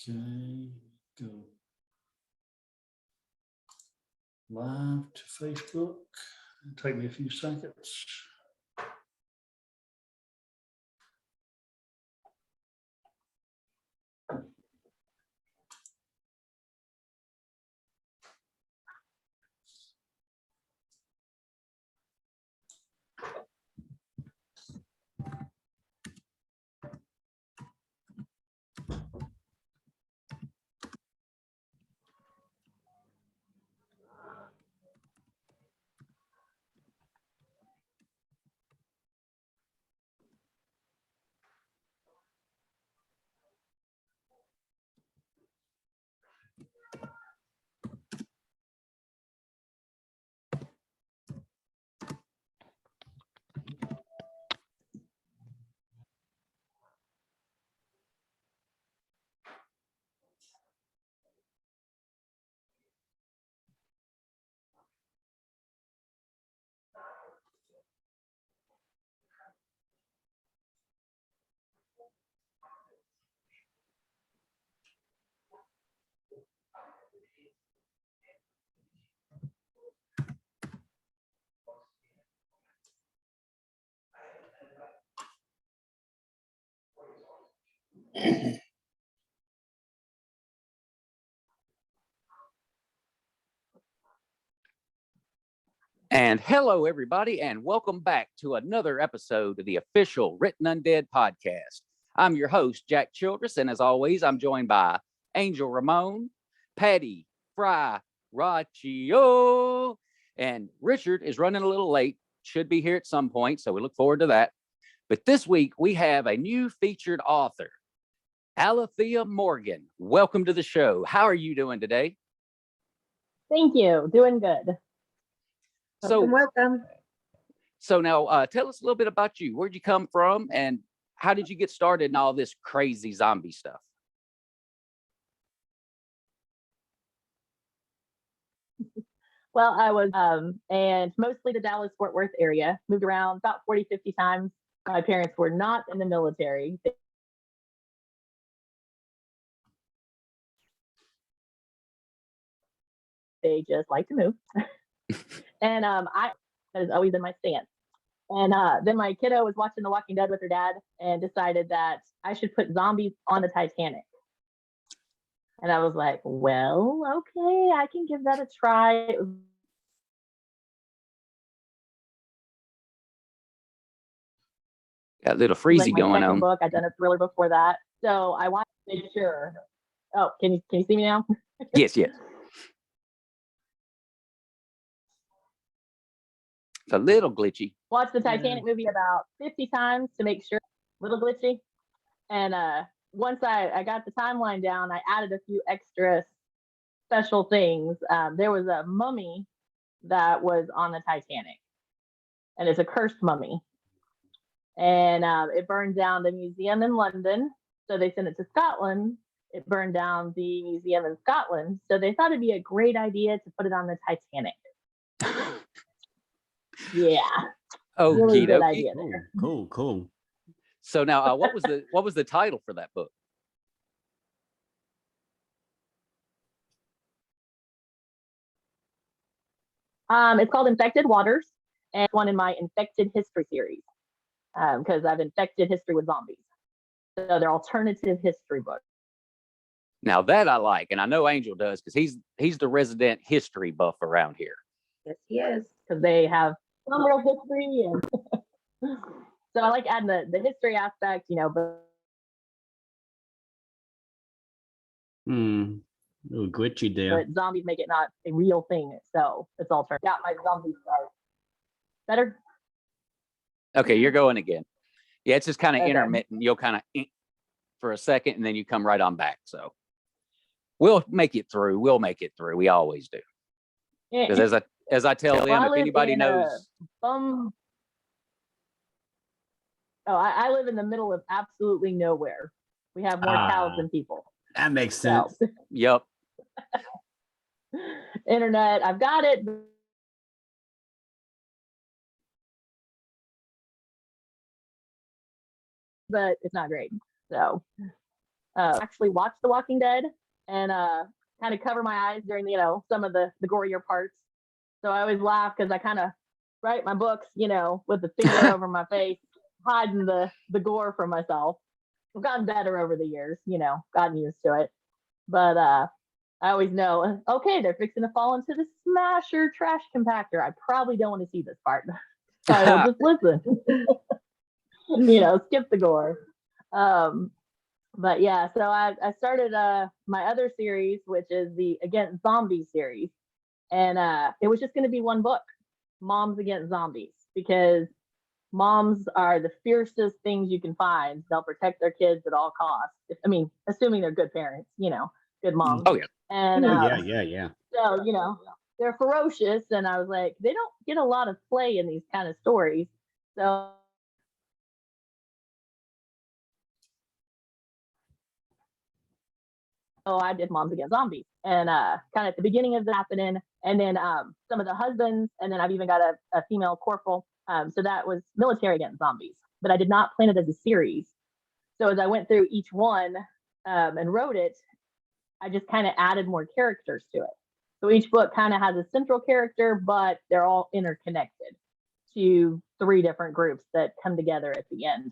Okay, go live to Facebook. It'll take me a few seconds. And hello, everybody, and welcome back to another episode of the official Written Undead podcast. I'm your host, Jack Childress, and as always, I'm joined by Angel Ramon, Patty Fry Raccio, and Richard is running a little late, should be here at some point, so we look forward to that. But this week, we have a new featured author, Alathia Morgan. Welcome to the show. How are you doing today? Thank you. Doing good. Welcome. So now tell us a little bit about you. Where'd you come from and how did you get started in all this crazy zombie stuff? Well, I was, and mostly the Dallas-Fort Worth area, moved around about 40, 50 times. My parents were not in the military. They just like to move. And that has always been my stance. And then my kiddo was watching The Walking Dead with her dad and decided that I should put zombies on the Titanic. And I was like, well, okay, I can give that a try. Got a little freezy like going on. Book. I'd done a thriller before that. So I wanted to make sure. Oh, can you see me now? Yes. It's a little glitchy. Watched the Titanic movie about 50 times to make sure, a little glitchy. And once I got the timeline down, I added a few extra special things. There was a mummy that was on the Titanic, and it's a cursed mummy. And it burned down the museum in London, so they sent it to Scotland. It burned down the museum in Scotland, so they thought it'd be a great idea to put it on the Titanic. Yeah. Oh, really good idea. Cool. So now, what was the title for that book? It's called Infected Waters, and it's one in my Infected History series because I've infected history with zombies. So they're alternative history books. Now that I like, and I know Angel does because he's the resident history buff around here. Yes, he is. Because they have some real history, and so I like adding the history aspect, but A little glitchy there. but zombies make it not a real thing, so it's alternative. Got my zombie start. Better? Okay, you're going again. Yeah, it's just kind of Okay. intermittent. You'll kind of for a second, and then you come right on back. So we'll make it through. We always do. Because as I tell them, if anybody knows. I live in the middle of absolutely nowhere. We have more cows than people. That makes sense. So. Yep. Internet, I've got it. But it's not great. So actually watch The Walking Dead and kind of cover my eyes during some of the gorier parts. So I always laugh because I kind of write my books, with the finger over my face, hiding the gore from myself. I've gotten better over the years, gotten used to it. But I always know, okay, they're fixing to fall into the smasher trash compactor. I probably don't want to see this part. So I'll just listen. Skip the gore. But yeah, so I started my other series, which is the Against Zombies series. And it was just going to be one book, Moms Against Zombies, because moms are the fiercest things you can find. They'll protect their kids at all costs. Assuming they're good parents, good moms. Oh yeah. And yeah. so, they're ferocious. And I was like, they don't get a lot of play in these kind of stories. So I did Moms Against Zombies, and kind of at the beginning of that happening, and then some of the husbands, and then I've even got a female corporal. So that was Military Against Zombies, but I did not plan it as a series. So as I went through each one and wrote it, I just kind of added more characters to it. So each book kind of has a central character, but they're all interconnected to 3 different groups that come together at the end.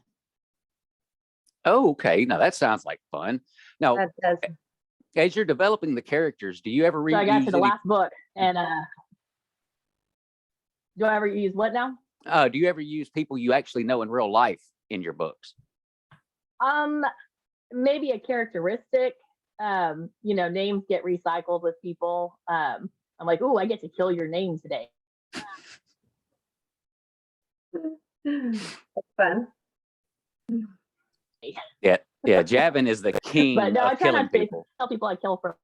Oh, okay. Now that sounds like fun. Now, That does. as you're developing the characters, do you ever So I got to the any, last book, and do I ever use what now? do you ever use people you actually know in real life in your books? Maybe a characteristic. Names get recycled with people. I'm like, oh, I get to kill your name today. That's fun. Yeah, Javin is the king But no, I of try killing not to people. tell people I kill for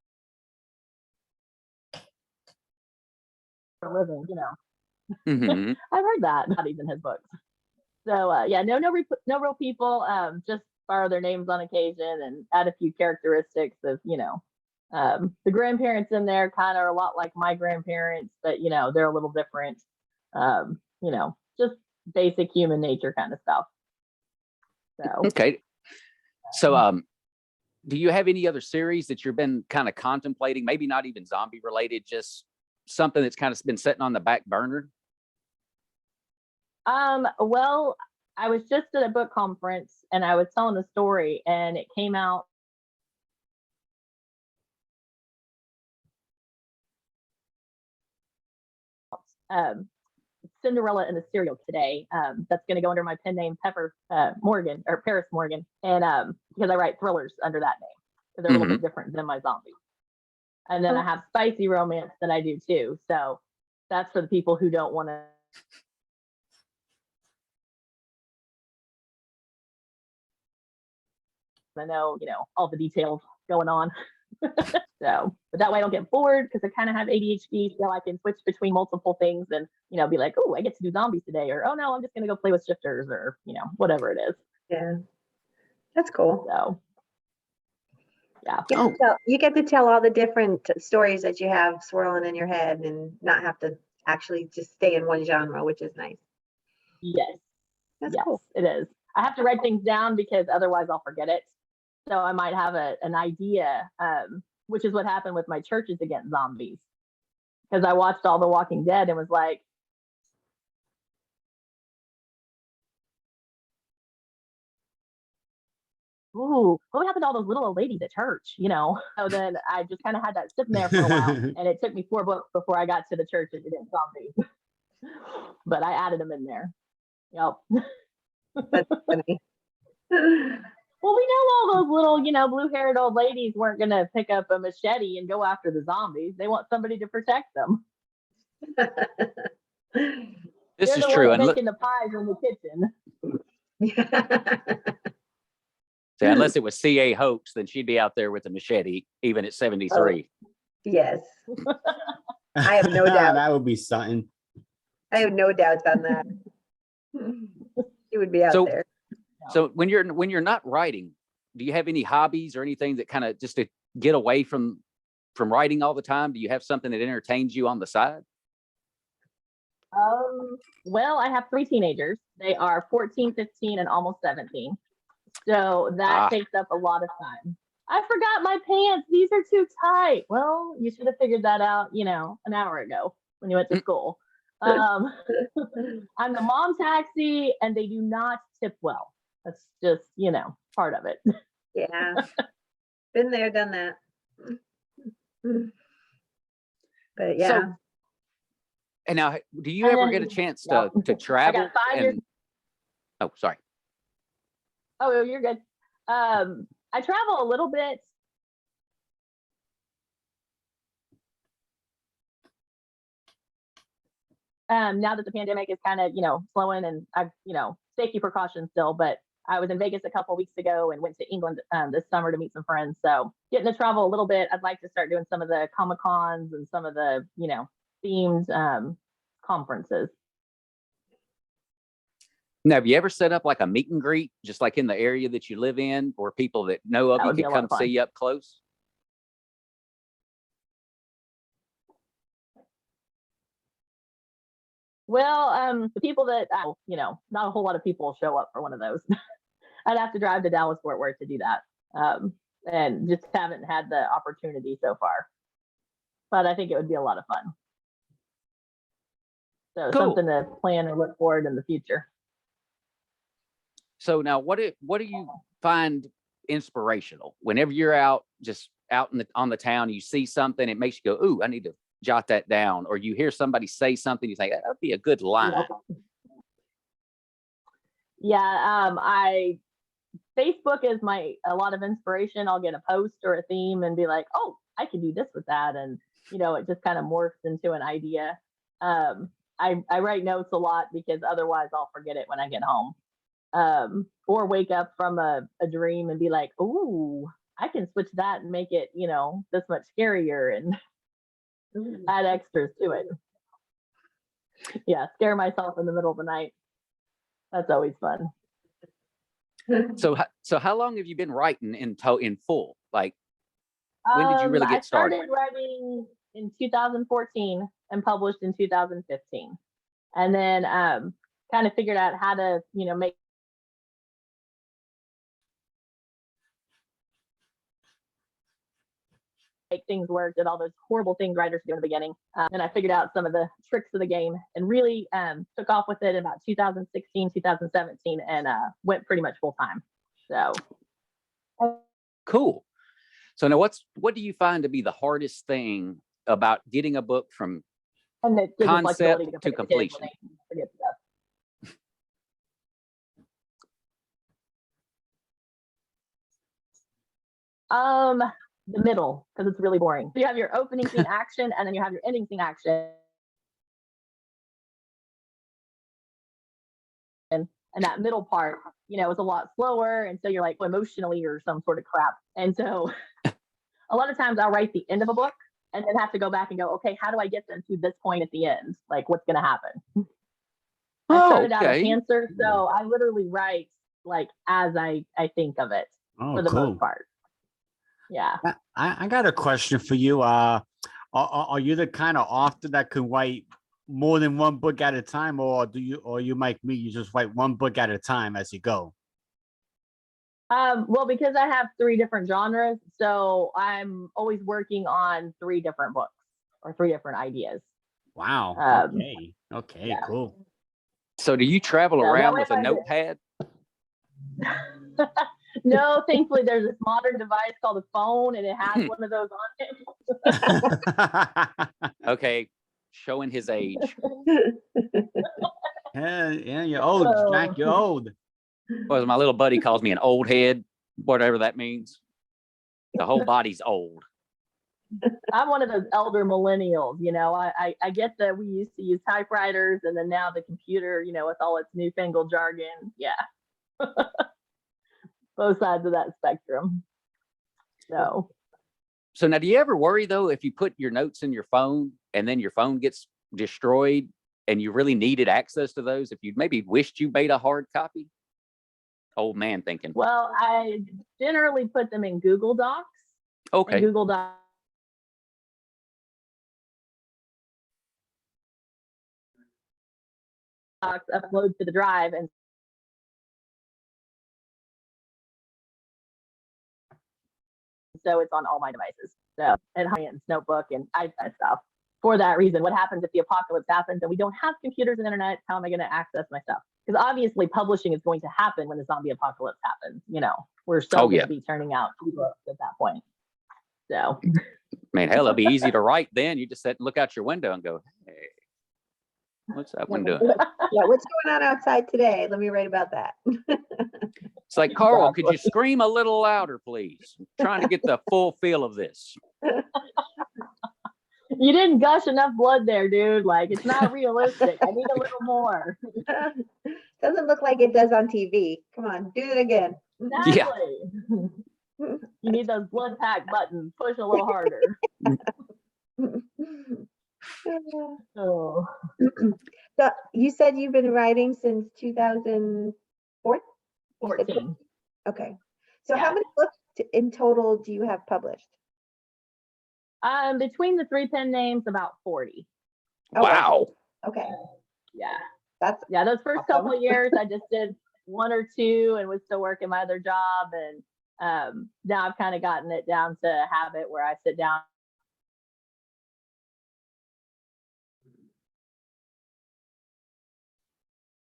a living. Hmm. I've heard that not even his books. So yeah, no real people. Just borrow their names on occasion and add a few characteristics of the grandparents in there kind of are a lot like my grandparents, but they're a little different. Just basic human nature kind of stuff. So Okay. So do you have any other series that you've been kind of contemplating? Maybe not even zombie related, just something that's kind of been sitting on the back burner? well, I was just at a book conference and I was telling a story and it came out Cinderella in the Cereal today. That's going to go under my pen name Pepper Morgan or Paris Morgan, and because I write thrillers under that name because they're a little bit different than my zombies. And then I have spicy romance that I do too. So that's for the people who don't want to. I know, all the details going on. So, but that way I don't get bored because I kind of have ADHD, so I can switch between multiple things and, be like, oh, I get to do zombies today, or oh no, I'm just gonna go play with shifters, or whatever it is. Yeah, that's cool. So, yeah. You get to tell all the different stories that you have swirling in your head and not have to actually just stay in one genre, which is nice. Yes. That's yes, cool. It is. I have to write things down because otherwise I'll forget it. So I might have an idea, which is what happened with my Churches Against Zombies, because I watched all The Walking Dead and was like, ooh, what happened to all those little old ladies at church? So then I just kind of had that sitting there for a while, and it took me 4 books before I got to the Churches Against Zombies. But I added them in there. Yep. That's funny. Well, we know all those little, blue-haired old ladies weren't going to pick up a machete and go after the zombies. They want somebody to protect them. This They're is the true. ones And making the pies in the kitchen. unless it was CA Hoax, then she'd be out there with a machete, even at 73. Yes. I have no doubt. That would be something. I have no doubts on that. She would be out there. So when you're not writing, do you have any hobbies or anything that kind of just to get away from writing all the time? Do you have something that entertains you on the side? Well, I have 3 teenagers. They are 14, 15, and almost 17. So that takes up a lot of time. I forgot my pants. These are too tight. Well, you should have figured that out, an hour ago when you went to school. I'm the mom taxi, and they do not tip well. That's just, part of it. Yeah. Been there, done that. But yeah. So, and now, do you ever get a chance to travel? I got 5 years. Oh, sorry. Oh, you're good. I travel a little bit. Now that the pandemic is kind of, slowing, and I've, safety precautions still, but I was in Vegas a couple weeks ago and went to England this summer to meet some friends. So getting to travel a little bit. I'd like to start doing some of the Comic Cons and some of the, themed conferences. Now, have you ever set up like a meet and greet, just like in the area that you live in, where people that know of you can come see you up close? Well, the people that, not a whole lot of people show up for one of those. I'd have to drive to Dallas Fort Worth to do that. And just haven't had the opportunity so far. But I think it would be a lot of fun. So Cool. Something to plan and look forward in the future. So now, what do you find inspirational whenever you're out, just out on the town? You see something, it makes you go, "Ooh, I need to jot that down," or you hear somebody say something, you think that would be a good line. Yeah, Facebook is a lot of inspiration. I'll get a post or a theme and be like, "Oh, I can do this with that," and it just kind of morphs into an idea. I write notes a lot because otherwise I'll forget it when I get home. Or wake up from a dream and be like, "Ooh, I can switch that and make it, this much scarier and add extras to it." Yeah, scare myself in the middle of the night. That's always fun. So how long have you been writing in full? Like, when did you really get started? I started writing in 2014 and published in 2015, and then kind of figured out how to, make things work, did all those horrible things writers do in the beginning. And I figured out some of the tricks of the game and really took off with it in about 2016, 2017, and went pretty much full time. So cool. So now, what do you find to be the hardest thing about getting a book from concept to completion? The middle, because it's really boring. So you have your opening scene action, and then you have your ending scene action. And that middle part, is a lot slower. And so you're like emotionally or some sort of crap. And so a lot of times I'll write the end of a book and then have to go back and go, okay, how do I get them to this point at the end? Like, what's going to happen? I started out a pantser, so I literally write like as I think of it for the most part. Yeah. I got a question for you. Are you the kind of author that can write more than one book at a time, or you like me, you just write one book at a time as you go? Well, because I have 3 different genres, so I'm always working on 3 different books or 3 different ideas. Wow. Okay, yeah. Cool. So do you travel around with a notepad? No, thankfully there's this modern device called a phone, and it has one of those on it. Okay, showing his age. Yeah, you're old, Jack. You're old. Well, my little buddy calls me an old head, whatever that means. The whole body's old. I'm one of those elder millennials, I get that we used to use typewriters, and then now the computer, with all its newfangled jargon. Yeah. Both sides of that spectrum. So now, do you ever worry though, if you put your notes in your phone and then your phone gets destroyed and you really needed access to those, if you maybe wished you made a hard copy? Old man thinking. Well, I generally put them in Google Docs. Okay. And Google Docs upload to the drive, and so it's on all my devices. So and Hyan's notebook and iPad stuff. For that reason, what happens if the apocalypse happens and we don't have computers and internet? How am I going to access my stuff? Because obviously publishing is going to happen when the zombie apocalypse happens. We're still going to be turning out ebooks at that point. So, Man, hell, it'd be easy to write then. You just look out your window and go, hey, what's that one doing? Yeah, what's going on outside today? Let me write about that. It's like, Carl, could you scream a little louder, please? I'm trying to get the full feel of this. You didn't gush enough blood there, dude. Like, it's not realistic. I need a little more. Doesn't look like it does on TV. Come on, do it again. Exactly. You need those blood pack buttons. Push a little harder. Oh. So you said you've been writing since 2004? 14. Okay. So Yeah. how many books in total do you have published? Between the 3 pen names, about 40. Oh, Wow. Okay. Yeah. That's Those first awesome. couple of years I just did 1 or 2 and was still working my other job, and now I've kind of gotten it down to a habit where I sit down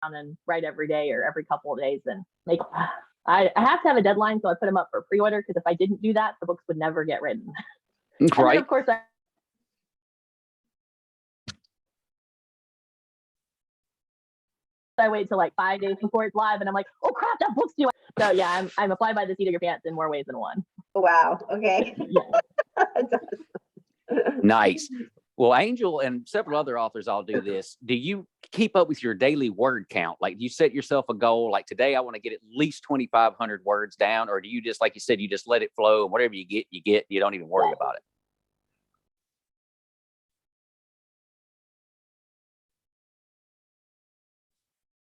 and write every day or every couple of days and make I have to have a deadline, so I put them up for pre-order, because if I didn't do that, the books would never get written. And then, Right. of course, I wait till like 5 days before it's live, and I'm like, oh crap, that book's due. So yeah, I'm a fly by the seat of your pants in more ways than one. wow. Okay. Nice. Well, Angel and several other authors all do this. Do you keep up with your daily word count? Like, do you set yourself a goal? Like, today I want to get at least 2,500 words down, or do you just, like you said, you just let it flow, and whatever you get, you don't even worry about it?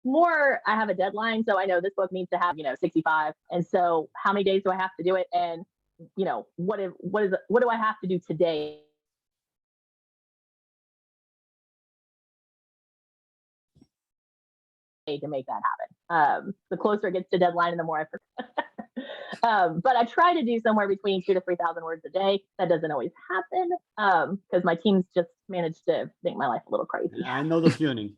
More, I have a deadline, so I know this book needs to have 65, and so how many days do I have to do it, and what do I have to do today to make that happen? The closer it gets to deadline, and the more I forget. But I try to do somewhere between 2,000 to 3,000 words a day. That doesn't always happen, because my teams just manage to make my life a little crazy. I know the feeling.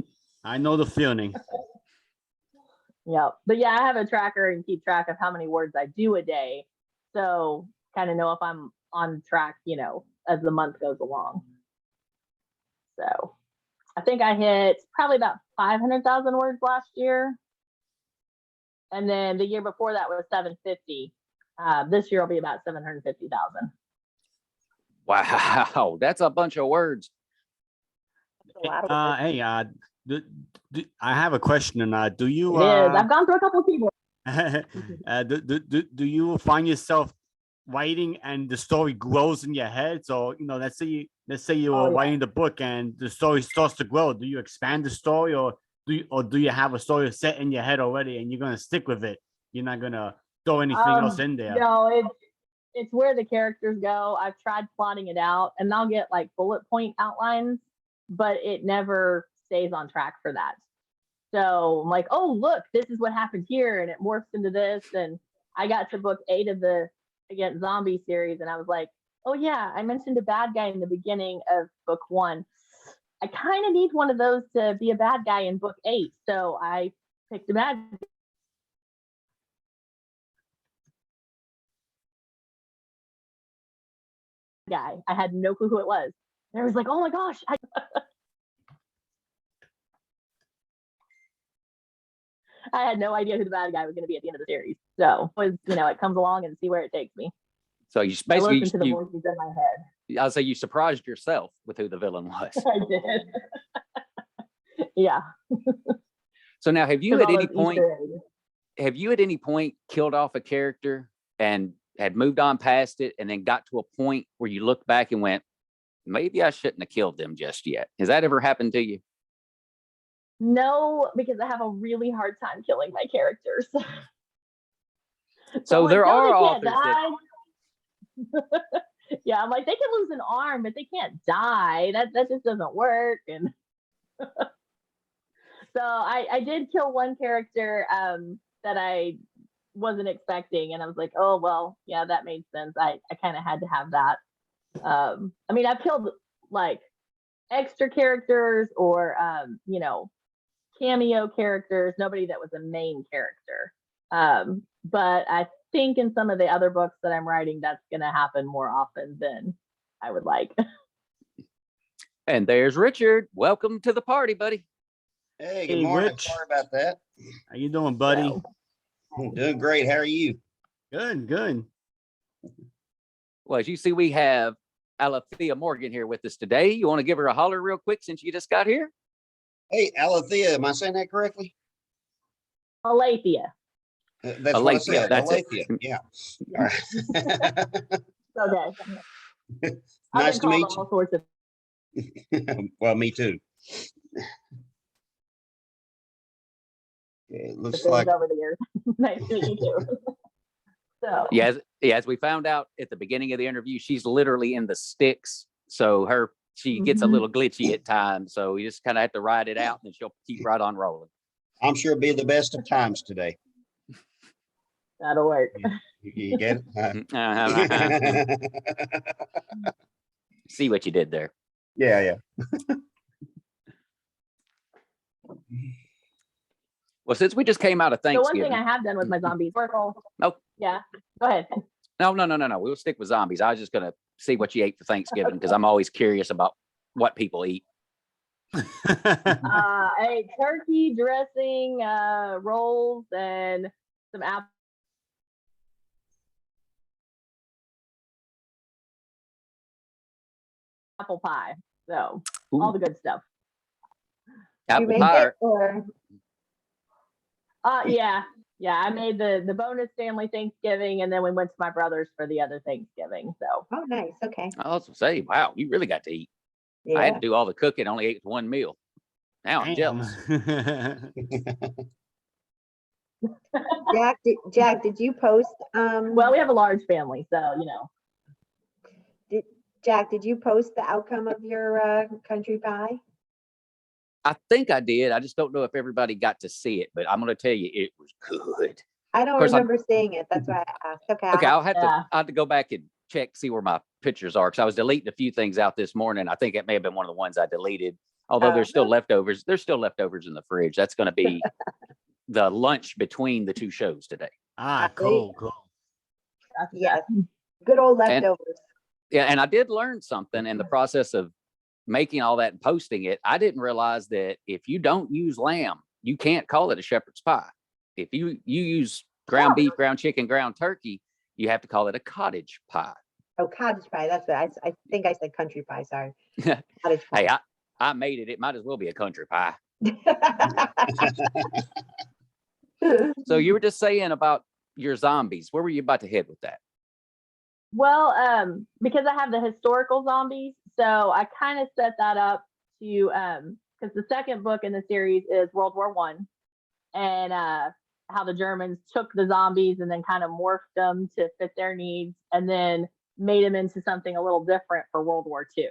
Yeah, but yeah, I have a tracker and keep track of how many words I do a day, so kind of know if I'm on track, as the month goes along. So I think I hit probably about 500,000 words last year, and then the year before that was 750. This year will be about 750,000. Wow, that's a bunch of words. A lot of work. Hey, I have a question, and do you? I've gone through a couple of keyboards. Do you find yourself writing and the story grows in your head? So let's say you are writing the book and the story starts to grow. Do you expand the story, or do you have a story set in your head already and you're gonna stick with it? You're not gonna throw anything else in there. No, it's where the characters go. I've tried plotting it out, and I'll get like bullet point outlines, but it never stays on track for that. So I'm like, oh, look, this is what happened here, and it morphs into this. And I got to book 8 of the Against Zombie series, and I was like, oh yeah, I mentioned a bad guy in the beginning of book 1. I kind of need one of those to be a bad guy in book 8. So I picked a bad guy. I had no clue who it was. And I was like, oh my gosh. I had no idea who the bad guy was going to be at the end of the series. So it comes along and see where it takes me. So you I basically listen to the voices in my head. I'll say you surprised yourself with who the villain was. I did. Yeah. So now, have you at any point killed off a character and had moved on past it, and then got to a point where you looked back and went, maybe I shouldn't have killed them just yet? Has that ever happened to you? No, because I have a really hard time killing my characters. So there are authors that yeah, I'm like, they can lose an arm, but they can't die. That just doesn't work. And so I did kill one character that I wasn't expecting, and I was like, oh well, yeah, that made sense. I kind of had to have that. I mean, I've killed like extra characters or cameo characters, nobody that was a main character. But I think in some of the other books that I'm writing, that's going to happen more often than I would like. And there's Richard. Welcome to the party, buddy. Hey, good Hey, morning. Rich. Sorry about that. How you doing, buddy? So, I'm doing great. How are you? Good, good. Well, as you see, we have Alathia Morgan here with us today. You want to give her a holler real quick since you just got here? Hey, Alathia, am I saying that correctly? Alathia. That's what I Alathia, said. that's it. Alathia. Yeah. All right. Okay. I've Nice to been meet called all sorts of you. Well, me too. It looks things like over the years. Nice to meet you too. So Yeah, as we found out at the beginning of the interview, she's literally in the sticks. So she gets a Mhm. little glitchy at times. So you just kind of have to ride it out and she'll keep right on rolling. I'm sure it'll be the best of times today. that'll work. You get it? See what you did there. Yeah. Well, since we just came out of The one Thanksgiving. thing I have done with my zombies, Oracle. Oh. Yeah. Go ahead. No. We'll stick with zombies. I was just going to see what you ate for Thanksgiving because I'm always curious about what people eat. I ate turkey dressing, rolls, and some apple pie. So Ooh. all the good stuff. You Apple make pie. it or Yeah. I made the bonus family Thanksgiving, and then we went to my brother's for the other Thanksgiving. So oh nice. Okay. I was say, wow, you really got to eat. I had Yeah. to do all the cooking, only ate one meal. Now I'm jealous. Jack, did you post well, we have a large family, so Jack, did you post the outcome of your country pie? I think I did. I just don't know if everybody got to see it, but I'm going to tell you, it was good. I don't course, remember seeing it. That's why I asked. Okay. Okay, I Yeah. have to go back and check, see where my pictures are, because I was deleting a few things out this morning. I think it may have been one of the ones I deleted. Although there's still leftovers. There's still leftovers in the fridge. That's going to be the lunch between the two shows today. Cool. Yes. Good old And- leftovers. Yeah, and I did learn something in the process of making all that and posting it. I didn't realize that if you don't use lamb, you can't call it a shepherd's pie. If you use ground beef, ground chicken, ground turkey, you have to call it a cottage pie. Oh, cottage pie. That's what I think I said country pie. Sorry. Cottage Hey, pie. I made it. It might as well be a country pie. So you were just saying about your zombies. Where were you about to head with that? Well, because I have the historical zombies, so I kind of set that up to because the second book in the series is World War One, and how the Germans took the zombies and then kind of morphed them to fit their needs, and then made them into something a little different for World War Two.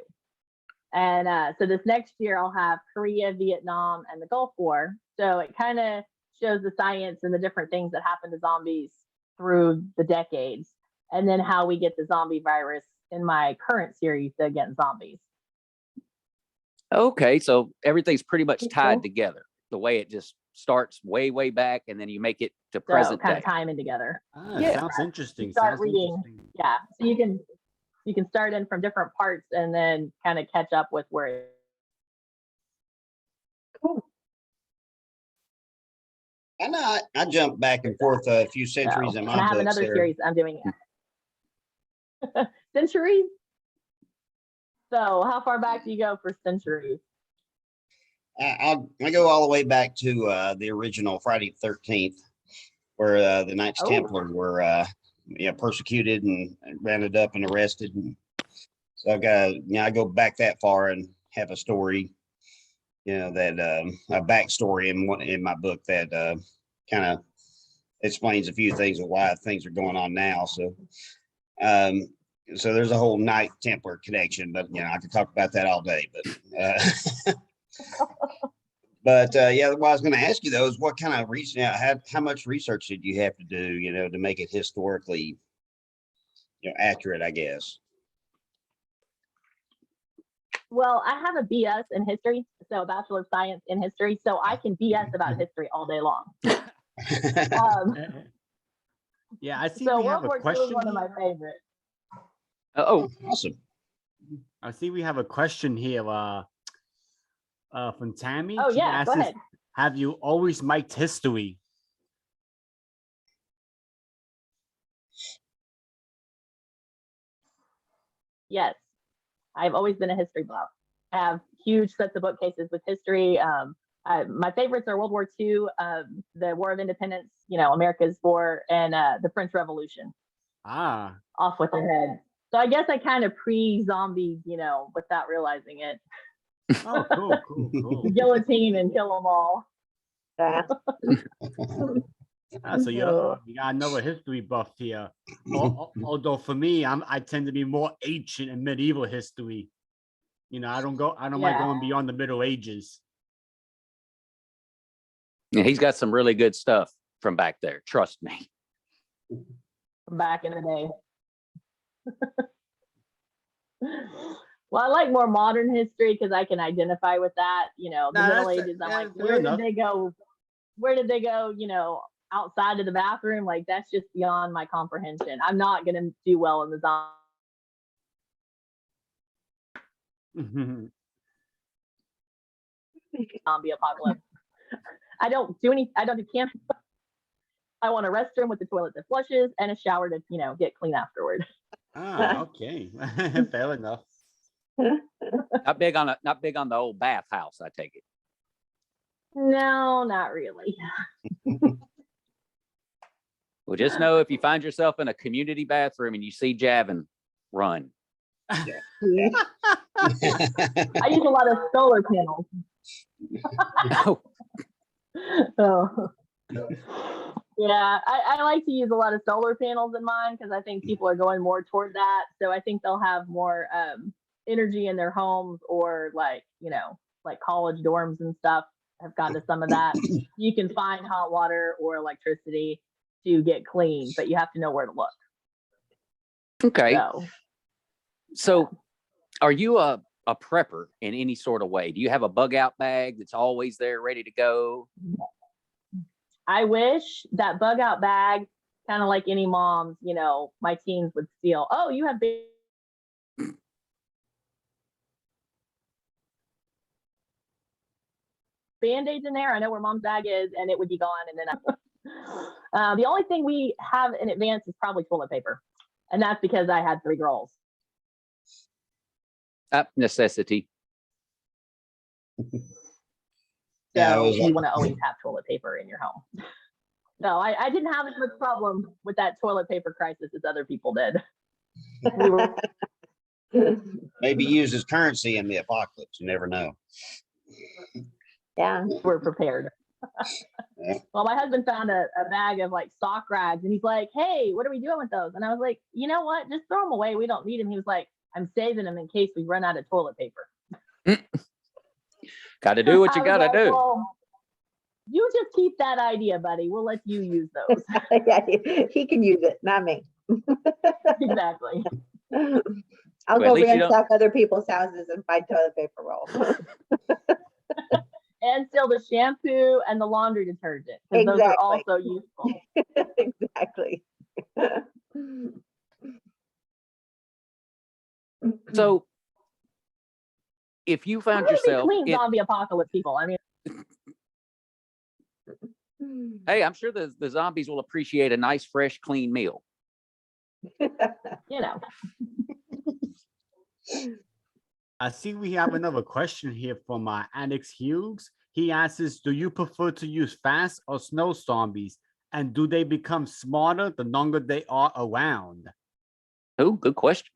And so this next year I'll have Korea, Vietnam, and the Gulf War. So it kind of shows the science and the different things that happen to zombies through the decades, and then how we get the zombie virus in my current series, the Against Zombies. Okay, so everything's pretty much That's tied cool. together. The way it just starts way, way back, and then you make it to So present kind day. of tie them in together. Yeah. Sounds interesting. Start Sounds reading. interesting. Yeah, so you can start in from different parts and then kind of catch up with where it Cool. I know I jumped back and forth a few centuries in and my I have books another there. series I'm doing. Centuries? So how far back do you go for centuries? I go all the way back to the original Friday the 13th, where the Knights Oh. Templar were persecuted and rounded up and arrested. And so I've got I go back that far and have a story, that a backstory in my book that kind of explains a few things of why things are going on now. So so there's a whole Knight Templar connection, but I could talk about that all day. But But yeah, what I was going to ask you though is what kind of research, how much research did you have to do, to make it historically, accurate, I guess. Well, I have a BS in history, so a Bachelor of Science in History, so I can BS about history all day long. Yeah, I see So we have World a War II is question one of here. my favorites. Oh, Awesome. I see we have a question here from Tammy. Oh, She yeah, go asks, ahead. have you always mic'd history? Yes, I've always been a history buff. I have huge sets of bookcases with history. My favorites are World War II, the War of Independence, America's War, and the French Revolution. Ah, Off with their head. So I guess I kind of pre-zombie, without realizing it. oh, cool. Guillotine and kill them all. Yeah. So you got another history buff here. Although for me, I tend to be more ancient and medieval history. I don't like going beyond the Middle Ages. yeah, he's got some really good stuff from back there. Trust me. Back in the day. Well, I like more modern history because I can identify with that. The Middle Ages. I'm like, where did they go? Where did they go? Outside of the bathroom? Like, that's just beyond my comprehension. I'm not gonna do well in the zombie apocalypse. I don't do camping. I want a restroom with the toilet that flushes and a shower to, get clean afterward. Ah, okay. Fair enough. Not big on the old bathhouse, I take it. No, not really. Well, just know if you find yourself in a community bathroom and you see Javin, run. I use a lot of solar panels. Oh, Oh. Yeah, I like to use a lot of solar panels in mine because I think people are going more toward that. So I think they'll have more energy in their homes, or like college dorms and stuff have gone to some of that. You can find hot water or electricity to get clean, but you have to know where to look. okay. So are you a prepper in any sort of way? Do you have a bug out bag that's always there ready to go? I wish that bug out bag, kind of like any moms, my teens would steal. Oh, you have Band-Aids in there. I know where mom's bag is, and it would be gone. And then the only thing we have in advance is probably toilet paper. And that's because I had 3 girls. Necessity. So you want to always have toilet paper in your home. No, I didn't have as much problem with that toilet paper crisis as other people did. Maybe used as currency in the apocalypse. You never know. Yeah. We're prepared. Yeah. Well, my husband found a bag of sock rags, and he's like, "Hey, what are we doing with those?" And I was like, "You know what? Just throw them away. We don't need them." He was like, "I'm saving them in case we run out of toilet paper." Got to do what you got to do. Well, you just keep that idea, buddy. We'll let you use those. Yeah, he can use it, not me. Exactly. I'll Well, go at least you don't- ransack other people's houses and find toilet paper roll. And still the shampoo and the laundry detergent, because those are also useful. Exactly. So if you found yourself clean zombie apocalypse people. I mean, hey, I'm sure the zombies will appreciate a nice, fresh, clean meal. I see we have another question here from Alex Hughes. He asks, do you prefer to use fast or slow zombies? And do they become smarter the longer they are around? Oh, good question.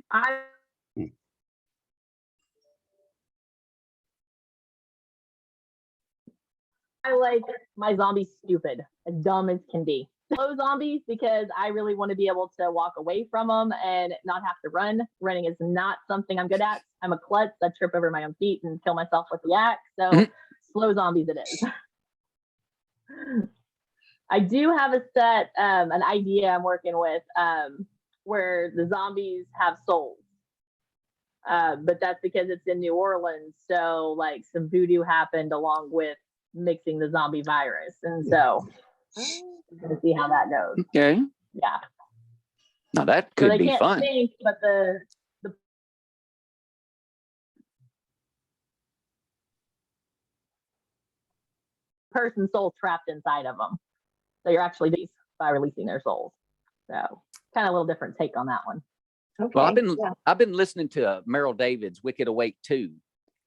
I like my zombies stupid, as dumb as can be. Slow zombies, because I really want to be able to walk away from them and not have to run. Running is not something I'm good at. I'm a klutz. I trip over my own feet and kill myself with the axe. So slow zombies it is. I do have a set, an idea I'm working with, where the zombies have souls. But that's because it's in New Orleans. So like some voodoo happened along with mixing the zombie virus. And so we're gonna see how that goes. Okay. Yeah. Now that So could they be can't fun. think, but the person's soul trapped inside of them. So you're actually these by releasing their souls. So kind of a little different take on that one. Well, Okay. I've been listening to Merrill David's Wicked Awake 2,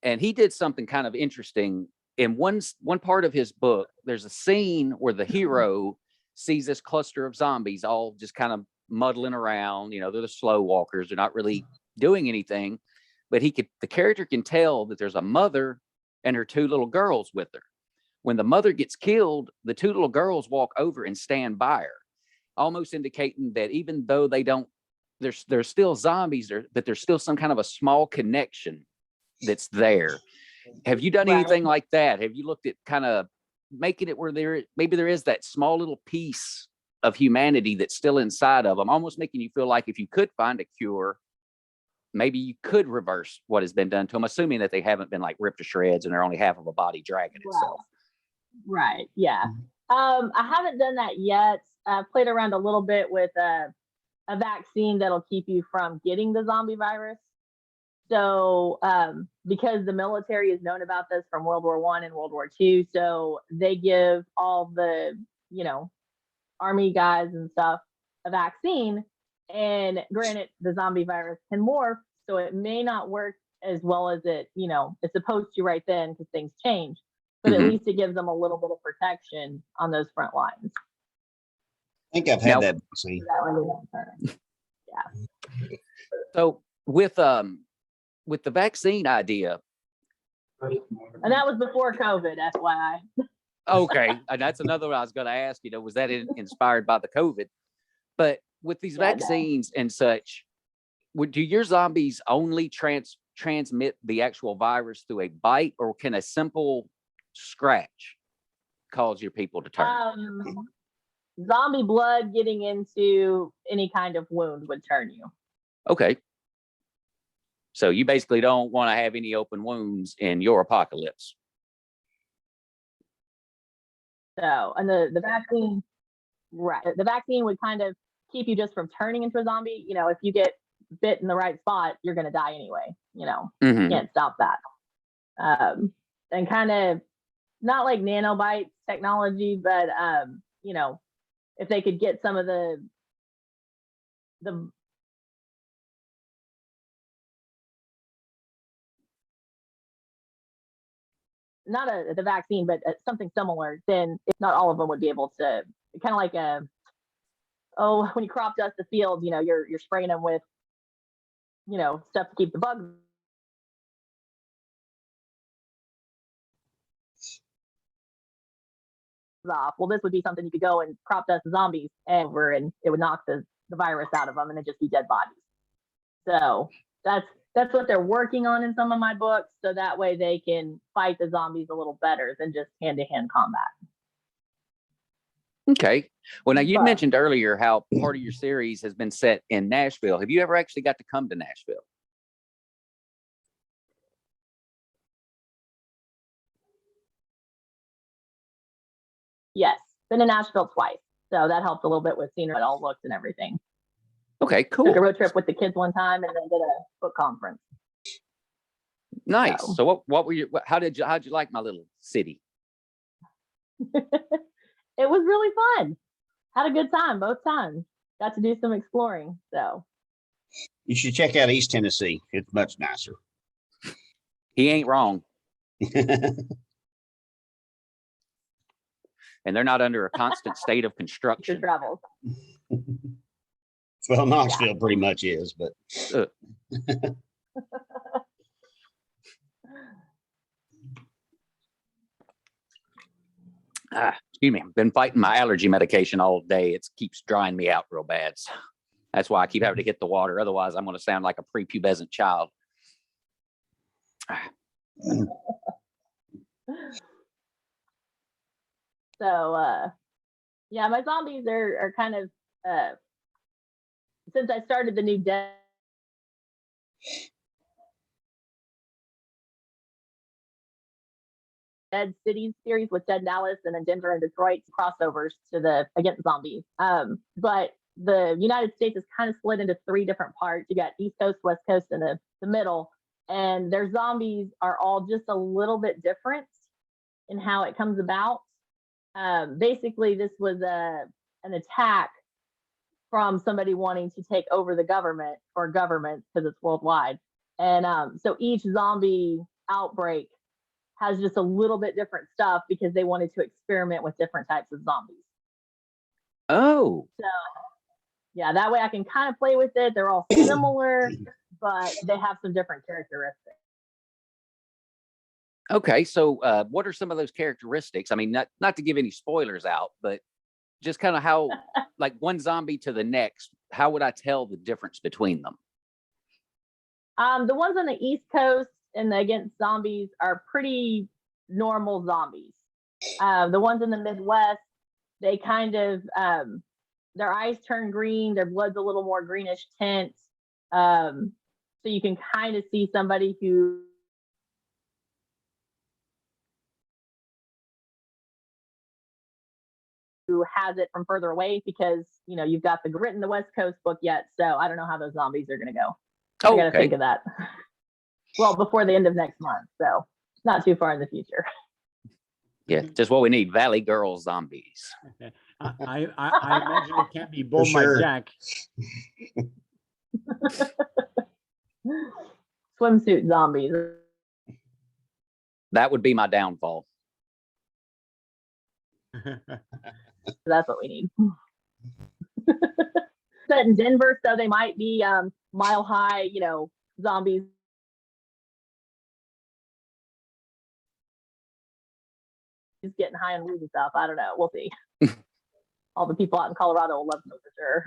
and he did something kind of interesting. In one part of his book, there's a scene where the hero sees this cluster of zombies all just kind of muddling around. You know, they're the slow walkers. They're not really doing anything, but the character can tell that there's a mother and her two little girls with her. When the mother gets killed, the two little girls walk over and stand by her, almost indicating that even though they don't, there's still zombies there, but there's still some kind of a small connection that's there. Have you done anything like that? Have you looked at kind of making it where maybe there is that small little piece of humanity that's still inside of them, almost making you feel like if you could find a cure, maybe you could reverse what has been done to them, assuming that they haven't been like ripped to shreds and they're only half of a body dragging itself. Right. Yeah. I haven't done that yet. I've played around a little bit with a vaccine that'll keep you from getting the zombie virus. So because the military is known about this from World War I and World War II, so they give all the, Army guys and stuff a vaccine. And granted, the zombie virus can morph, so it may not work as well as it's supposed to right then because things change. But at least it gives them a little bit of protection on those front lines. I think I've had that vaccine. Yeah. So with the vaccine idea, and that was before COVID, FYI. Okay, and that's another one I was going to ask. Was that inspired by the COVID? But with these vaccines and such, do your zombies only transmit the actual virus through a bite, or can a simple scratch cause your people to turn? Zombie blood getting into any kind of wound would turn you. Okay. So you basically don't want to have any open wounds in your apocalypse. So, and the vaccine, right? The vaccine would kind of keep you just from turning into a zombie. If you get bit in the right spot, you're going to die anyway. You can't stop that. And kind of not like nanobites technology, but if they could get some of the not the vaccine, but something similar, then if not all of them would be able to, kind of like when you crop dust the field, you're spraying them with, stuff to keep the bugs off. Well, this would be something you could go and crop dust the zombies over, and it would knock the virus out of them, and it'd just be dead bodies. So that's what they're working on in some of my books, so that way they can fight the zombies a little better than just hand-to-hand combat. Okay. Well, now you mentioned earlier how part of your series has been set in Nashville. Have you ever actually got to come to Nashville? Yes, been to Nashville twice, so that helped a little bit with seeing how it all looked and everything. Okay, cool. Took a road trip with the kids one time, and then did a book conference. Nice. So what were you? How'd you like my little city? It was really fun. Had a good time both times. Got to do some exploring. So you should check out East Tennessee. It's much nicer. He ain't wrong. And they're not under a constant state of construction. Travels. Well, Knoxville pretty much is, but excuse me. I've been fighting my allergy medication all day. It keeps drying me out real bad. So that's why I keep having to hit the water. Otherwise, I'm going to sound like a prepubescent child. So yeah, my zombies are kind of since I started the new Dead Cities series with Dead Dallas and then Denver and Detroit crossovers to the against zombies. But the United States is kind of split into three different parts. You got East Coast, West Coast, and the middle. And their zombies are all just a little bit different in how it comes about. Basically, this was an attack from somebody wanting to take over the government or governments because it's worldwide. And so each zombie outbreak has just a little bit different stuff because they wanted to experiment with different types of zombies. Oh, So yeah, that way I can kind of play with it. They're all similar, but they have some different characteristics. okay. So, what are some of those characteristics? I mean, not to give any spoilers out, but just kind of how, like one zombie to the next, how would I tell the difference between them? The ones on the East Coast and against zombies are pretty normal zombies. The ones in the Midwest, they kind of their eyes turn green, their blood's a little more greenish tint. So you can kind of see somebody who has it from further away because you've got the grit in the West Coast book yet. So I don't know how those zombies are gonna go. I Oh, gotta okay. think of that. Well, before the end of next month, so not too far in the future. Yeah, just what we need. Valley Girl zombies. I imagine it can't be Bull sure. My Jack. Swimsuit zombies. That would be my downfall. That's what we need. Set in Denver, so they might be mile high, zombies. Just getting high on weed and stuff. I don't know. We'll see. All the people out in Colorado will love them for sure.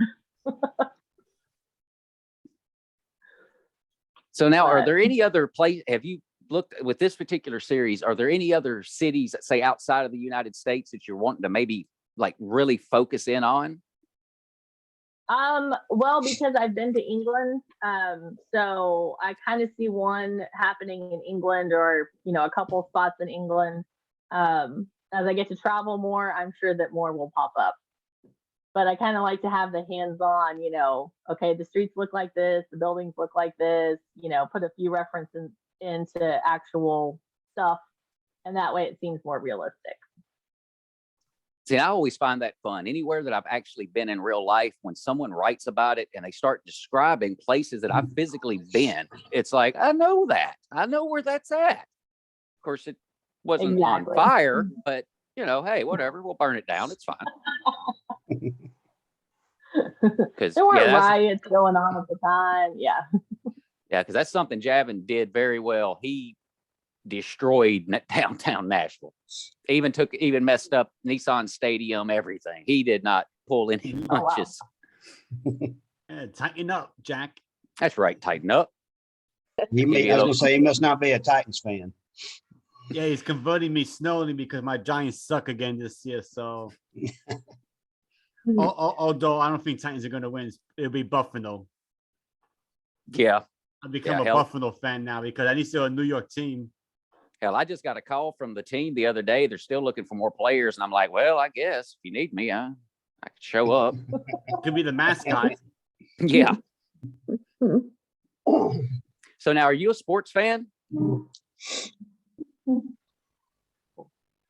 So now, are But- there any other place? Have you looked with this particular series? Are there any other cities that say outside of the United States that you're wanting to maybe like really focus in on? Well, because I've been to England, so I kind of see one happening in England or, a couple spots in England. As I get to travel more, I'm sure that more will pop up. But I kind of like to have the hands-on, okay, the streets look like this, the buildings look like this, put a few references into actual stuff. And that way it seems more realistic. See, I always find that fun. Anywhere that I've actually been in real life, when someone writes about it and they start describing places that I've physically been, it's like, I know that. I know where that's at. Of course, it wasn't Exactly. on fire, but hey, whatever, we'll burn it down. It's fine. Because There weren't riots going on at the time. Yeah. yeah, because that's something Javin did very well. He destroyed downtown Nashville. Even messed up Nissan Stadium, everything. He did not pull any Oh, wow. punches. Yeah, tighten up, Jack. That's right. Tighten up. I was gonna say he must not be a Titans fan. Yeah, he's converting me slowly because my Giants suck again this year. So, although I don't think Titans are going to win, it'll be Buffalo. Yeah. I've become Yeah, a hell. Buffalo fan now because I need to see a New York team. Hell, I just got a call from the team the other day. They're still looking for more players. And I'm like, well, I guess if you need me, I could show up. Could be the mascot. Yeah. So now, are you a sports fan?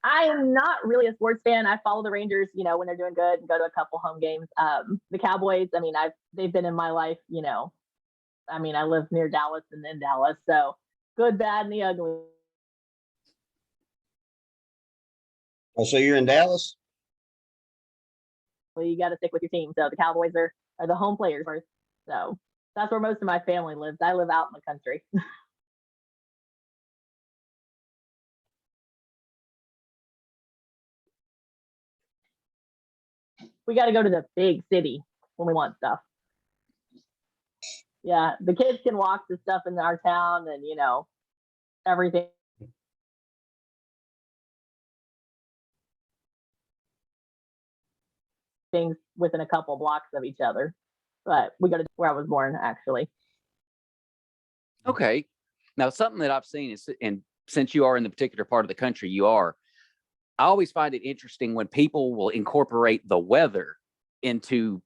I am not really a sports fan. I follow the Rangers, when they're doing good and go to a couple home games. The Cowboys, they've been in my life, I live near Dallas and in Dallas. So good, bad, and the ugly. Oh, so you're in Dallas? Well, you got to stick with your team. So the Cowboys are the home players first. So that's where most of my family lives. I live out in the country. We got to go to the big city when we want stuff. Yeah, the kids can walk to stuff in our town and, everything. things within a couple blocks of each other. But we go to where I was born, actually. Okay. Now, something that I've seen is, and since you are in the particular part of the country you are, I always find it interesting when people will incorporate the weather into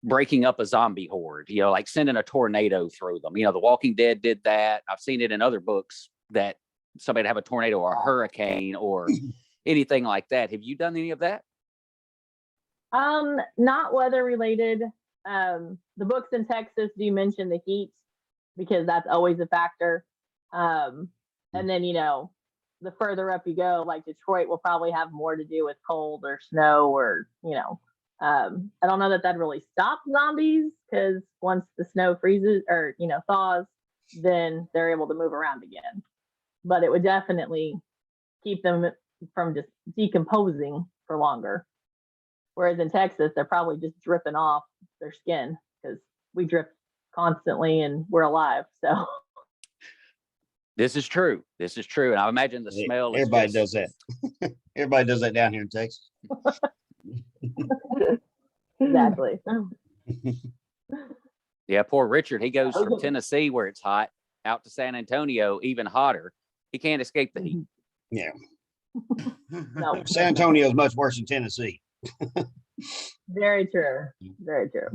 breaking up a zombie horde, like sending a tornado through them. The Walking Dead did that. I've seen it in other books that somebody have a tornado or a hurricane or anything like that. Have you done any of that? Not weather related. The books in Texas do mention the heat because that's always a factor. And then, the further up you go, like Detroit will probably have more to do with cold or snow or, I don't know that really stops zombies because once the snow freezes or, thaws, then they're able to move around again. But it would definitely keep them from just decomposing for longer. Whereas in Texas, they're probably just dripping off their skin because we drip constantly and we're alive. So this is true. And I imagine the smell. Everybody does that. Everybody does that down here in Texas. Exactly. Yeah, poor Richard. He goes from Tennessee where it's hot out to San Antonio, even hotter. He can't escape the heat. Yeah. No. San Antonio is much worse than Tennessee. Very true. Very true.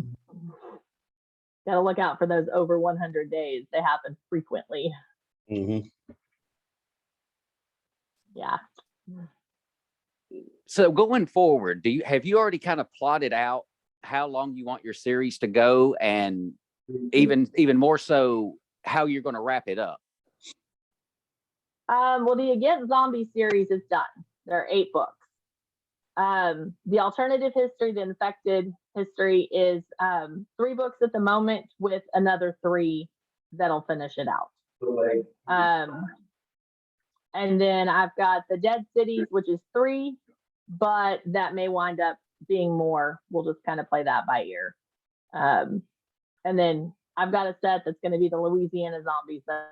Got to look out for those over 100 days. They happen frequently. Mm-hmm. Yeah. So going forward, have you already kind of plotted out how long you want your series to go, and even more so how you're going to wrap it up? Well, the Against Zombie series is done. There are 8 books. The alternative history, the infected history, is 3 books at the moment with another 3 that'll finish it out. And then I've got the Dead Cities, which is 3, but that may wind up being more. We'll just kind of play that by ear. And then I've got a set that's going to be the Louisiana Zombies that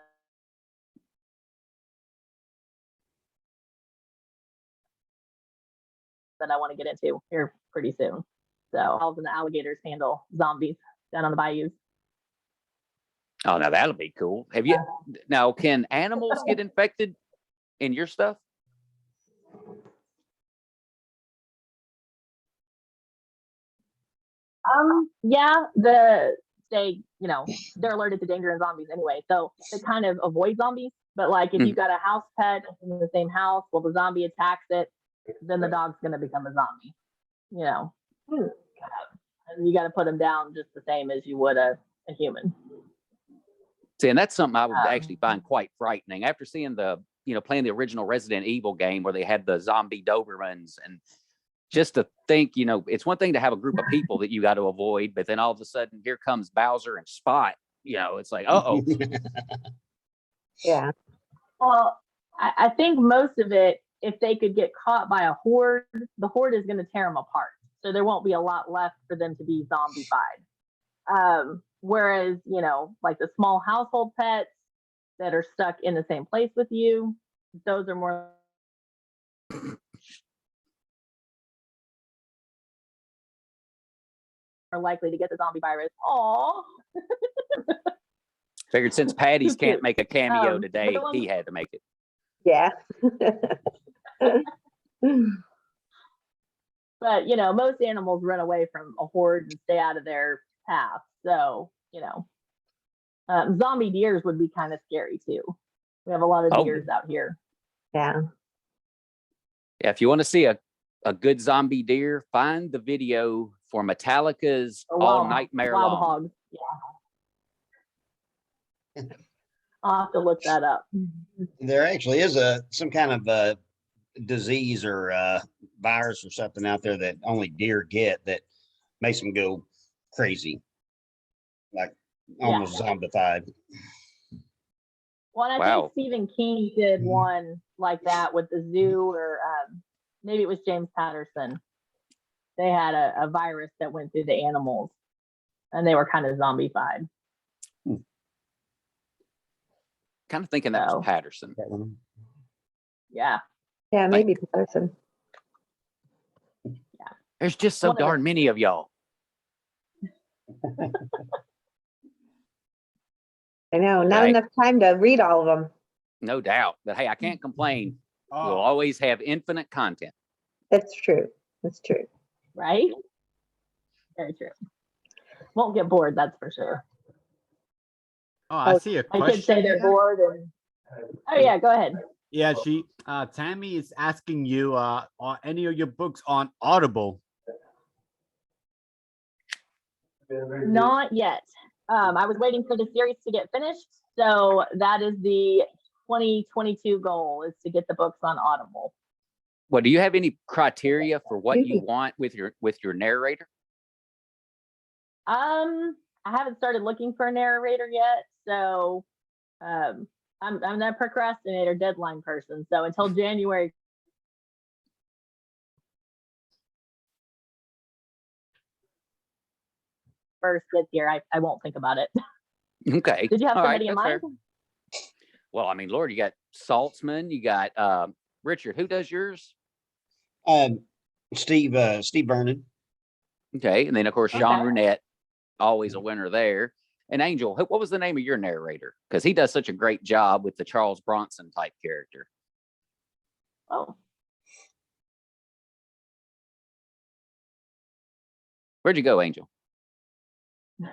I want to get into here pretty soon. So owls and the alligators handle zombies down on the bayous. Oh, now that'll be cool. Now, can animals get infected in your stuff? Yeah, they're alerted to danger and zombies anyway, so they kind of avoid zombies. But like if you've got a house pet in the same house, well, the zombie attacks it, then the dog's going to become a zombie. And you got to put them down just the same as you would a human. See, and that's something I would actually find quite frightening after seeing playing the original Resident Evil game where they had the zombie Dobermans, and just to think, it's one thing to have a group of people that you got to avoid, but then all of a sudden here comes Bowser and Spot. It's like, uh-oh. Yeah. Well, I think most of it, if they could get caught by a horde, the horde is going to tear them apart. So there won't be a lot left for them to be zombified. Whereas, like the small household pets that are stuck in the same place with you, those are more likely to get the zombie virus. Aww. Figured since Patty's can't make a cameo today, he had to make it. Yeah. But, most animals run away from a horde and stay out of their path. So, zombie deers would be kind of scary too. We have a lot of deers out here. Yeah. Yeah, if you want to see a good zombie deer, find the video for Metallica's All Nightmare Long. Wild Hogs. Yeah. I'll have to look that up. There actually is some kind of disease or virus or something out there that only deer get that makes them go crazy, like almost zombified. Well, I think Stephen King did one like that with the zoo, or maybe it was James Patterson. They had a virus that went through the animals, and they were kind of zombified. Kind of thinking that was Patterson. Yeah. Yeah, maybe Patterson. Yeah. There's just so One of darn many of y'all. I know, not Right. enough time to read all of them. No doubt. But hey, I can't complain. We'll Oh, always have infinite content. That's true. That's true. Right? Very true. Won't get bored, that's for sure. I see a My kids say question. they're here. bored and oh yeah, go ahead. Yeah, Tammy is asking you, are any of your books on Audible? Not yet. I was waiting for the series to get finished, so that is the 2022 goal, is to get the books on Audible. Well, do you have any criteria for what you Mhm. want with your narrator? I haven't started looking for a narrator yet, so I'm that procrastinator deadline person. So until January first gets here, I won't think about it. Okay. Did you have All right, somebody in that's mind? fair. Well, I mean, Lord, you got Saltzman, you got Richard. Who does yours? Steve Vernon. Okay, and then of course Okay. Sean Rurnett, always a winner there. And Angel, what was the name of your narrator? Because he does such a great job with the Charles Bronson type character. Oh, Where'd you go, Angel? I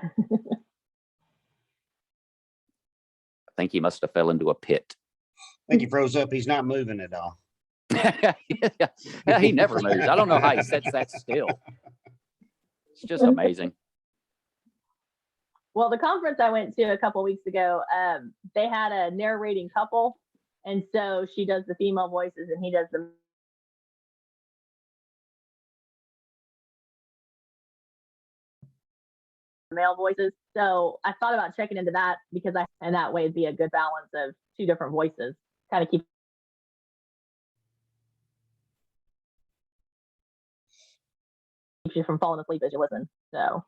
think he must have fell into a pit. I think he froze up. He's not moving at all. Yeah, he never moves. I don't know how he sits that still. It's just amazing. well, the conference I went to a couple weeks ago, they had a narrating couple, and so she does the female voices and he does the male voices. So I thought about checking into that because and that way it'd be a good balance of two different voices, kind of keep you from falling asleep as you listen. So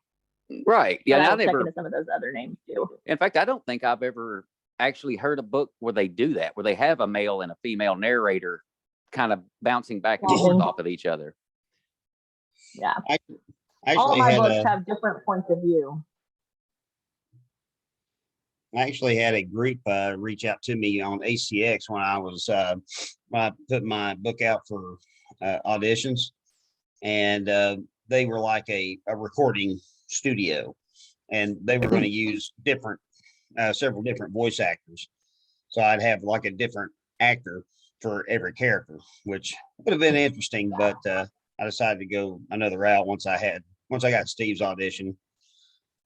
Right. Yeah. but I I will check never, into some of those other names too. in fact, I don't think I've ever actually heard a book where they do that, where they have a male and a female narrator kind of bouncing back and forth Mhm. off of each other. Yeah. I All of actually my had books have different points of view. I actually had a group reach out to me on ACX when I put my book out for auditions, and they were like a recording studio, and they were going to use several different voice actors. So I'd have like a different actor for every character, which would have been interesting, but I decided to go another route once I got Steve's audition.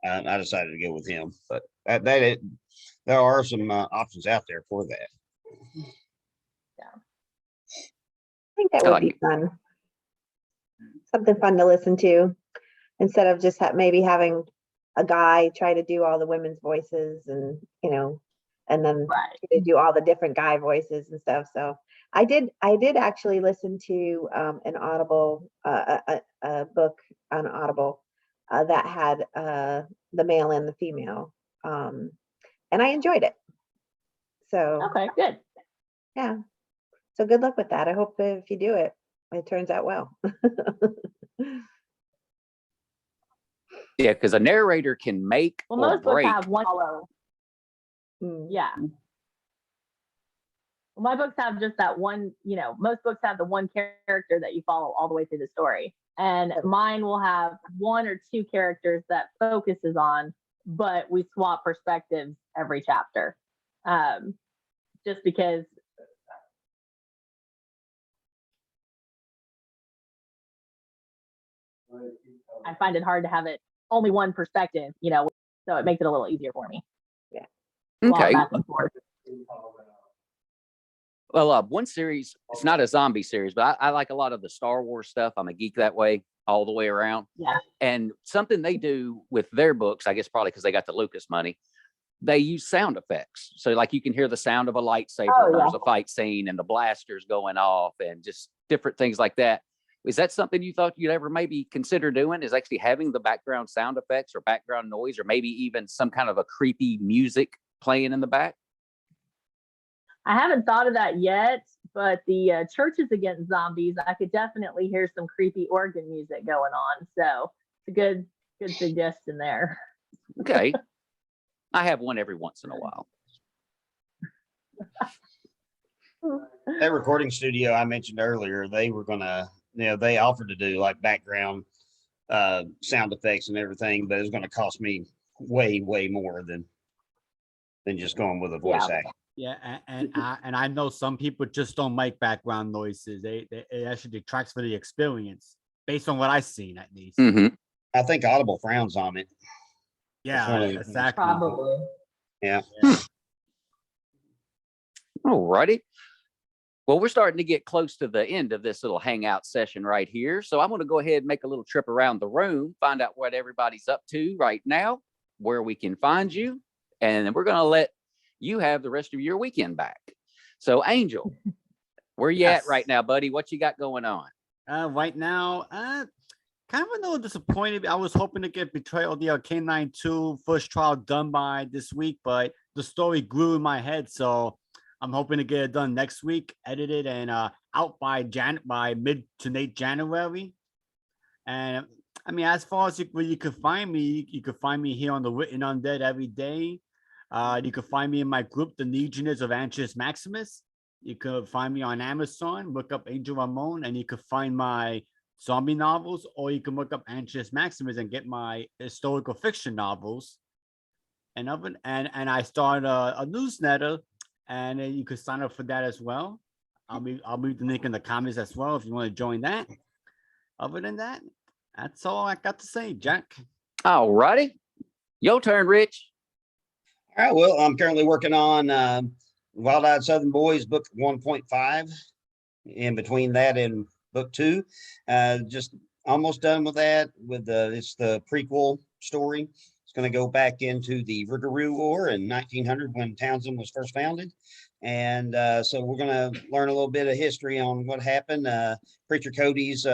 I decided to go with him, but there are some options out there for that. I think that I would like be it. fun. Something fun to listen to instead of just maybe having a guy try to do all the women's voices and, and then Right. to do all the different guy voices and stuff. So I did actually listen to an Audible, a book on Audible that had the male and the female. And I enjoyed it. So Okay, good. yeah. So good luck with that. I hope if you do it, it turns out well. Yeah, because a narrator can make Well, or most books break. have one follow. Mm. Yeah. Well, my books have just that one, most books have the one character that you follow all the way through the story. And mine will have one or two characters that focuses on, but we swap perspectives every chapter. Just because I find it hard to have it only one perspective, so it makes it a little easier for me. Yeah. Okay. Back and forth. Well, one series, it's not a zombie series, but I like a lot of the Star Wars stuff. I'm a geek that way, all the way around. Yeah. And something they do with their books, I guess probably because they got the Lucas money, they use sound effects. So like you can hear the sound of a lightsaber, Oh, there's yeah. a fight scene and the blasters going off and just different things like that. Is that something you thought you'd ever maybe consider doing, is actually having the background sound effects or background noise, or maybe even some kind of a creepy music playing in the back? I haven't thought of that yet, but the churches against zombies, I could definitely hear some creepy organ music going on. So it's a good suggestion there. Okay. I have one every once in a while. That recording studio I mentioned earlier, they were gonna, they offered to do like background sound effects and everything, but it was gonna cost me way more than just going with a voice Yeah. act. Yeah, and I know some people just don't like background noises. It actually detracts for the experience, based on what I've seen at least. Mm-hmm. I think Audible frowns on it. Yeah, one of the- exactly. Probably. Yeah. All righty. Well, we're starting to get close to the end of this little hangout session right here. So I'm going to go ahead and make a little trip around the room, find out what everybody's up to right now, where we can find you. And then we're going to let you have the rest of your weekend back. So Angel, where you at right now, buddy? What you got going on? Right now, kind of a little disappointed. I was hoping to get Betrayal of the Arcanine 2 first trial done by this week, but the story grew in my head. So I'm hoping to get it done next week, edited and out by mid to late January. And I mean, as far as where you can find me, you can find me here on the Written Undead every day. You can find me in my group, the Legionnaires of Anxious Maximus. You can find me on Amazon, look up Angel Ramon, and you can find my zombie novels, or you can look up Anxious Maximus and get my historical fiction novels. And I started a newsletter, and you could sign up for that as well. I'll leave the link in the comments as well if you want to join that. Other than that, that's all I got to say, Jack. All righty. Your turn, Rich. All right. Well, I'm currently working on Wild Eyed Southern Boys book 1.5. In between that and book 2, just almost done with that. It's the prequel story. It's going to go back into the Rougarou War in 1900 when Townsend was first founded, and so we're going to learn a little bit of history on what happened. Preacher Cody's,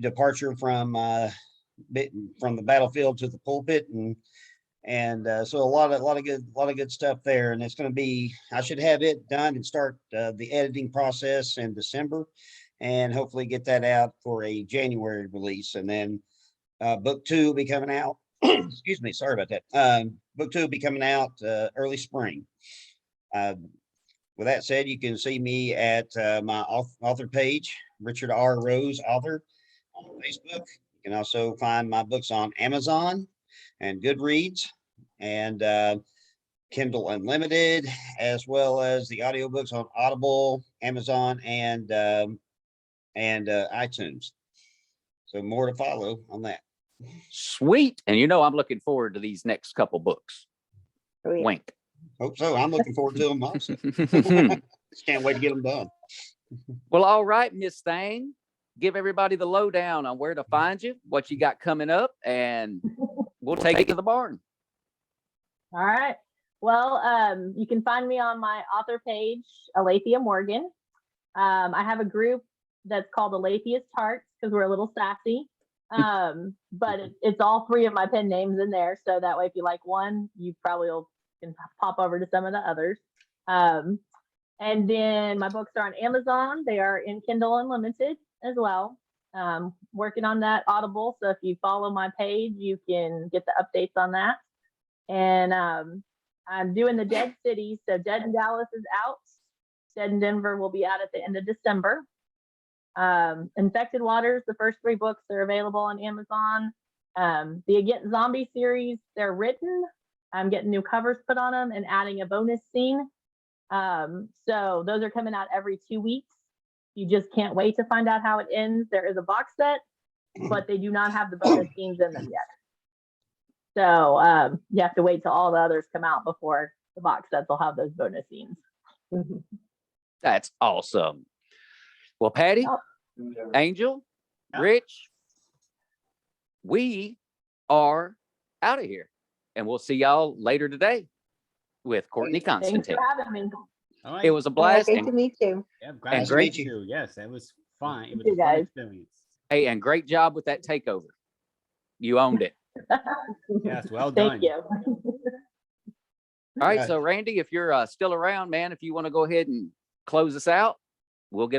departure from the battlefield to the pulpit, and so a lot of good stuff there. And it's going to be, I should have it done and start the editing process in December, and hopefully get that out for a January release. And then book 2 will be coming out. Excuse me, sorry about that. Book 2 will be coming out early spring. With that said, you can see me at my author page, Richard R. Rose Author, on Facebook. You can also find my books on Amazon and Goodreads and Kindle Unlimited, as well as the audiobooks on Audible, Amazon, and iTunes. So more to follow on that. Sweet. And I'm looking forward to these next couple books. Oh, yeah. Wink. Hope so. I'm looking forward to them also. Just can't wait to get them done. Well, all right, Miss Thang, give everybody the lowdown on where to find you, what you got coming up, and we'll take it to the barn. All right. Well, you can find me on my author page, Alathia Morgan. I have a group that's called Alathia's Tarts because we're a little sassy. But it's all 3 of my pen names in there. So that way, if you like one, you probably can pop over to some of the others. And then my books are on Amazon. They are in Kindle Unlimited as well. Working on that Audible. So if you follow my page, you can get the updates on that. And I'm doing the Dead Cities. So Dead in Dallas is out. Dead in Denver will be out at the end of December. Infected Waters, the first 3 books are available on Amazon. The Against Zombie series, they're written. I'm getting new covers put on them and adding a bonus scene. So those are coming out every 2 weeks. You just can't wait to find out how it ends. There is a box set, but they do not have the bonus scenes in them yet. So you have to wait till all the others come out before the box sets will have those bonus scenes. That's awesome. Well, Patty, Angel, Rich, we are out of here, and we'll see y'all later today with Courtney Thanks Constantine. for having me. All right. It was a blast. Great to meet you. Yeah, and great great- to meet you. Yes, it was fun. It was You a fun guys. experience. Hey, and great job with that takeover. You owned it. Yes, well done. Thank you. All right, Yeah. so Randy, if you're still around, man, if you want to go ahead and close us out, we'll get